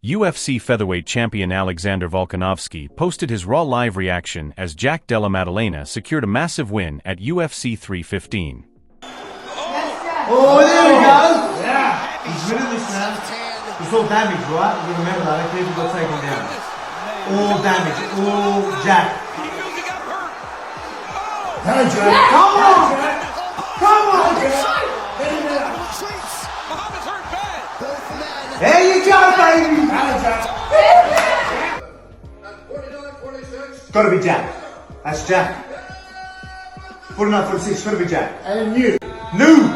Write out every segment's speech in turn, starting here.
UFC featherweight champion Alexander Volkanovski posted his Raw live reaction as Jack Della Maddalena secured a massive win at UFC 315. Oh, there we go! Yeah! He's winning this now. It's all damage, right? You remember that, in case we got taken down. All damage, all Jack. Hello, Jack. Come on! Come on, Jack! There you go, baby! It's gotta be Jack. That's Jack. 49, 46, it's gotta be Jack. And you. New!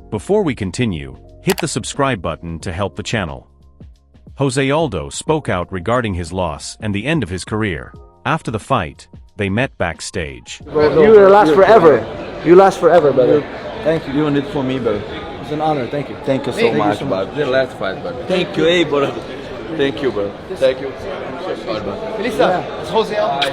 Before we continue, hit the subscribe button to help the channel. Jose Aldo spoke out regarding his loss and the end of his career. After the fight, they met backstage. You will last forever. You last forever, brother. Thank you. You did it for me, brother. It's an honor. Thank you. Thank you so much, brother. The last fight, brother. Thank you, hey, brother. Thank you, brother. Thank you. I'm so sorry, brother. Felisa, it's Jose Aldo.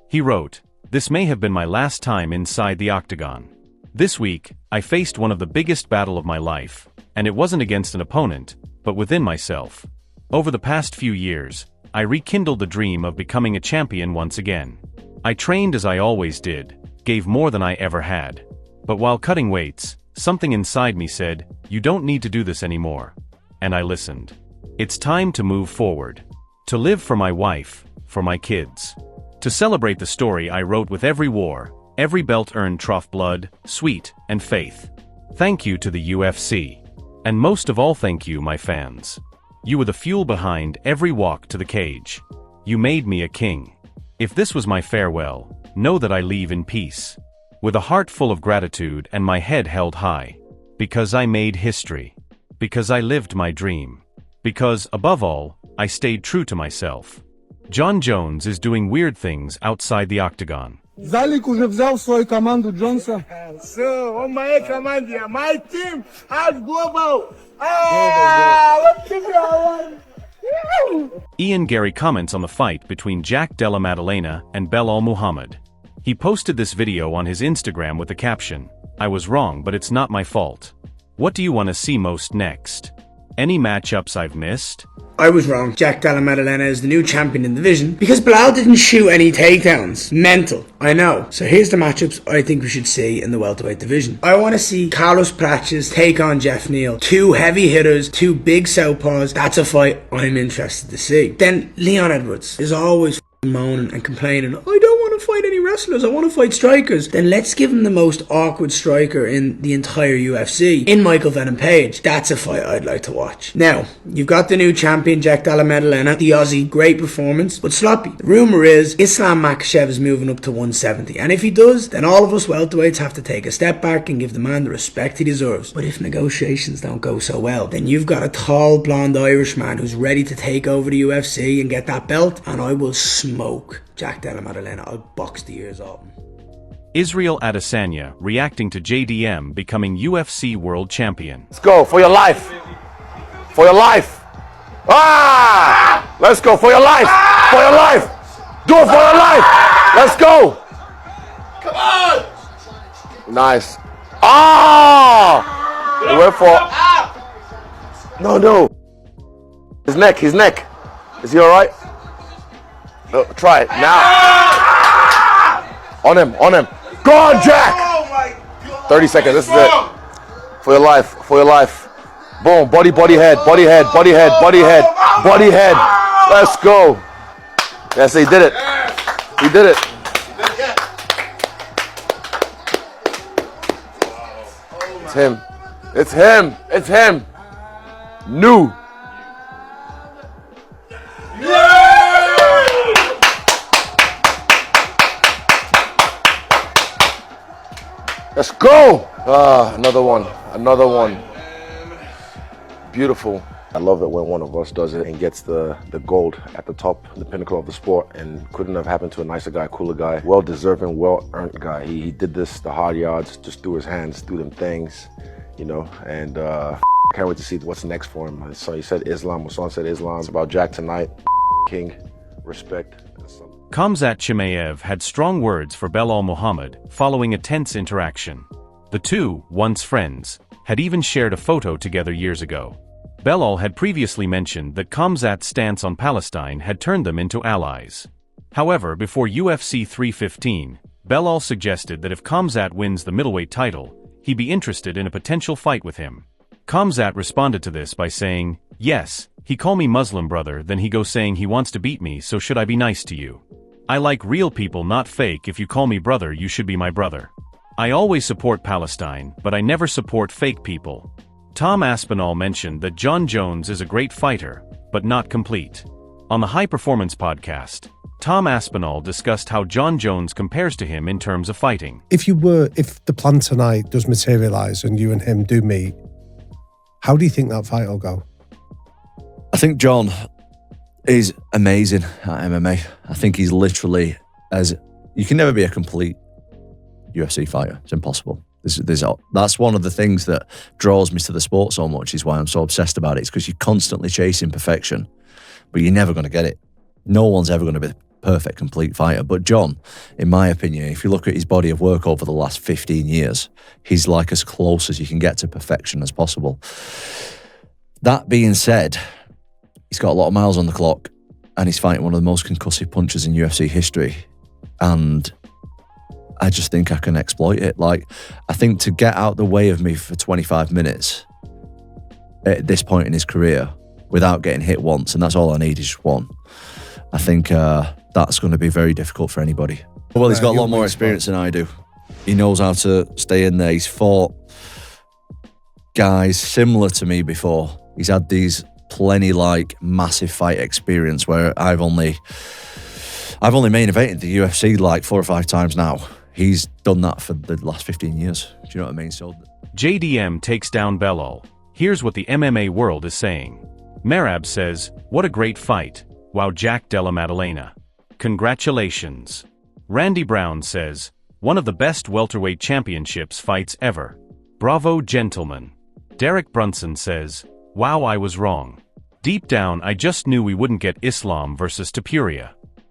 He wrote, "This may have been my last time inside the octagon. This week, I faced one of the biggest battles of my life, and it wasn't against an opponent, but within myself. Over the past few years, I rekindled the dream of becoming a champion once again. I trained as I always did, gave more than I ever had. But while cutting weights, something inside me said, you don't need to do this anymore. And I listened. It's time to move forward. To live for my wife, for my kids. To celebrate the story I wrote with every war, every belt earned trough blood, sweat, and faith. Thank you to the UFC. And most of all, thank you, my fans. You were the fuel behind every walk to the cage. You made me a king. If this was my farewell, know that I leave in peace. With a heart full of gratitude and my head held high. Because I made history. Because I lived my dream. Because, above all, I stayed true to myself. Jon Jones is doing weird things outside the octagon. Залик уже взял свою команду Джонса. So, on my command here, my team has global. Ian Garry comments on the fight between Jack Della Maddalena and Belal Muhammad. He posted this video on his Instagram with the caption, "I was wrong, but it's not my fault. What do you want to see most next? Any matchups I've missed?" I was wrong. Jack Della Maddalena is the new champion in the division because Belal didn't shoot any takedowns. Mental. I know. So here's the matchups I think we should see in the welterweight division. I want to see Carlos Praches take on Jeff Neal. Two heavy hitters, two big southpaws. That's a fight I'm interested to see. Then Leon Edwards is always moaning and complaining, I don't want to fight any wrestlers, I want to fight strikers. Then let's give him the most awkward striker in the entire UFC, in Michael Venom Page. That's a fight I'd like to watch. Now, you've got the new champion Jack Della Maddalena, the Aussie, great performance, but sloppy. The rumour is Islam Makhachev is moving up to 170, and if he does, then all of us welterweights have to take a step back and give the man the respect he deserves. But if negotiations don't go so well, then you've got a tall blonde Irishman who's ready to take over the UFC and get that belt, and I will smoke Jack Della Maddalena. I'll box the ears off him. Israel Adesanya reacting to JDM becoming UFC World Champion. Let's go, for your life. For your life. Ah! Let's go, for your life. For your life. Do it for your life. Let's go. Come on. Nice. Ah! He went for... No. His neck. Is he all right? No, try it now. On him. Go on, Jack. 30 seconds. This is it. For your life. Boom. Body head. Let's go. Yes, he did it. It's him. New. Let's go! Another one. Beautiful. I love it when one of us does it and gets the gold at the top, the pinnacle of the sport, and couldn't have happened to a nicer guy, cooler guy, well-deserving, well-earned guy. He did this, the hard yards, just through his hands, through them things, you know, and Can't wait to see what's next for him. So he said Islam. Hassan said Islam. It's about Jack tonight. King. Respect. Khamzat Chimaev had strong words for Belal Muhammad following a tense interaction. The two, once friends, had even shared a photo together years ago. Belal had previously mentioned that Khamzat's stance on Palestine had turned them into allies. However, before UFC 315, Belal suggested that if Khamzat wins the middleweight title, he'd be interested in a potential fight with him. Khamzat responded to this by saying, "Yes, he call me Muslim brother, then he go saying he wants to beat me, so should I be nice to you? I like real people, not fake. If you call me brother, you should be my brother. I always support Palestine, but I never support fake people." Tom Aspinall mentioned that Jon Jones is a great fighter, but not complete. On the High Performance podcast, Tom Aspinall discussed how Jon Jones compares to him in terms of fighting. If the plan tonight does materialise and you and him do meet, how do you think that fight will go? I think Jon is amazing at MMA. I think he's literally you can never be a complete UFC fighter. It's impossible. That's one of the things that draws me to the sport so much, is why I'm so obsessed about it. It's because you're constantly chasing perfection, but you're never going to get it. No one's ever going to be a perfect, complete fighter. But Jon, in my opinion, if you look at his body of work over the last 15 years, he's like as close as you can get to perfection as possible. That being said, he's got a lot of miles on the clock, and he's fighting one of the most concussive punchers in UFC history. And I just think I can exploit it. Like, I think to get out the way of me for 25 minutes at this point in his career without getting hit once, and that's all I need is just one, I think that's going to be very difficult for anybody. Well, he's got a lot more experience than I do. He knows how to stay in there. He's fought guys similar to me before. He's had these plenty massive fight experience where I've only main evented the UFC like 4 or 5 times now. He's done that for the last 15 years. Do you know what I mean? So JDM takes down Belal. Here's what the MMA world is saying. Merab says, "What a great fight. Wow, Jack Della Maddalena. Congratulations." Randy Brown says, "One of the best welterweight championships fights ever. Bravo, gentlemen." Derek Brunson says, "Wow, I was wrong. Deep down, I just knew we wouldn't get Islam versus Tapuria.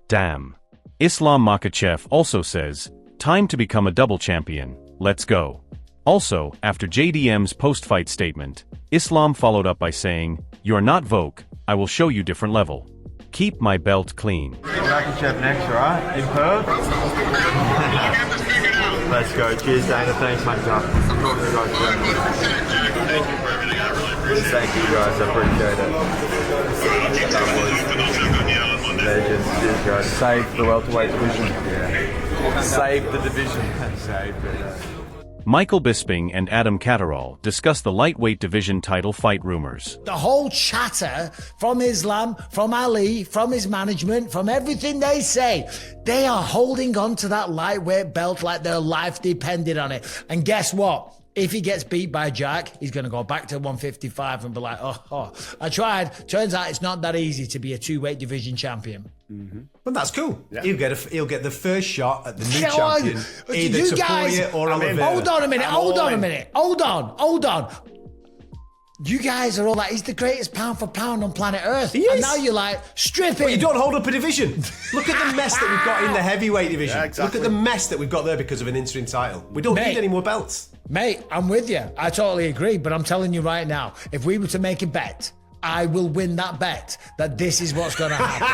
Damn." Islam Makhachev also says, "Time to become a double champion. Let's go." Also, after JDM's post-fight statement, Islam followed up by saying, "You're not Volk, I will show you different level. Keep my belt clean." Makhachev next, right? In Perth? Let's go. Cheers, Dana. Thanks, mate. Thank you for everything. I really appreciate it. Thank you, guys. I appreciate it. Legends. Cheers, guys. Save the welterweight division. Yeah. Save the division. Save it. Michael Bisping and Adam Catterall discuss the lightweight division title fight rumors. The whole chatter from Islam, from Ali, from his management, from everything they say, they are holding on to that lightweight belt like their life depended on it. And guess what? If he gets beat by Jack, he's going to go back to 155 and be like, oh, I tried. Turns out it's not that easy to be a two-weight division champion. Mm-hmm. But that's cool. Yeah. He'll get the first shot at the new champion, either Tapuria or Oliveira. Hold on a minute. You guys are all like, he's the greatest pound for pound on planet Earth. He is. And now you're like, strip it. But you don't hold up a division. Look at the mess that we've got in the heavyweight division. Yeah, exactly. Look at the mess that we've got there because of an interim title. We don't need any more belts. Mate, I'm with you. I totally agree. But I'm telling you right now, if we were to make a bet, I will win that bet that this is what's going to happen.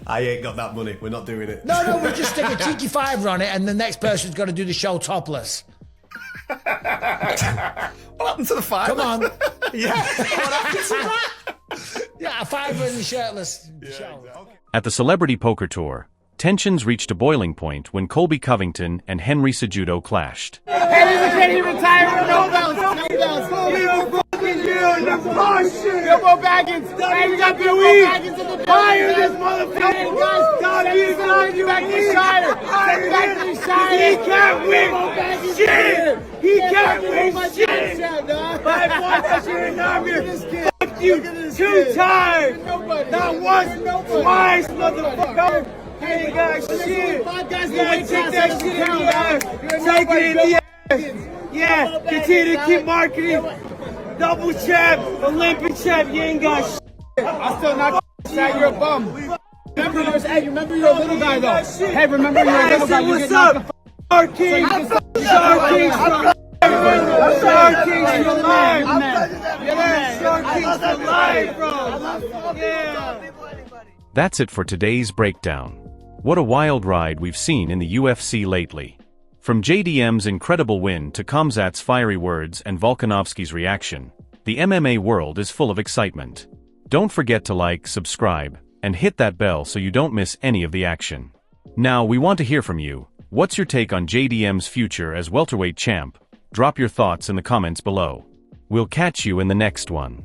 I ain't got that money. We're not doing it. No, we'll just stick a cheeky $5 on it and the next person's got to do the show topless. What happened to the $5? Come on. Yeah. What happened to that? Yeah, a $5 in the shirtless show. Exactly. At the Celebrity Poker Tour, tensions reached a boiling point when Colby Covington and Henry Cejudo clashed. Hey, retire with no belts. Yo, Bo Baggins. Hey, you got the weed. Fire this motherfucker. Guys, he's going you back to Shire. Send back to Shire. He can't win shit. He can't win shit. My boy, fuck you 2 times. Not once, twice, motherfucker. Hey, guys, shit. Yeah, take that shit in the ass. Take it in the ass. Yeah, continue to keep marketing. Double champ, Olympic champ, you ain't got shit. I still not shit, you're a bum. Remember you're a little guy though. Hey, remember you're a little guy. What's up? Shark King, Shark King, Shark King's for life, man. Shark King's for life, bro. Yeah. That's it for today's breakdown. What a wild ride we've seen in the UFC lately. From JDM's incredible win to Khamzat's fiery words and Volkanovski's reaction, the MMA world is full of excitement. Don't forget to like, subscribe, and hit that bell so you don't miss any of the action. Now, we want to hear from you. What's your take on JDM's future as welterweight champ? Drop your thoughts in the comments below. We'll catch you in the next one.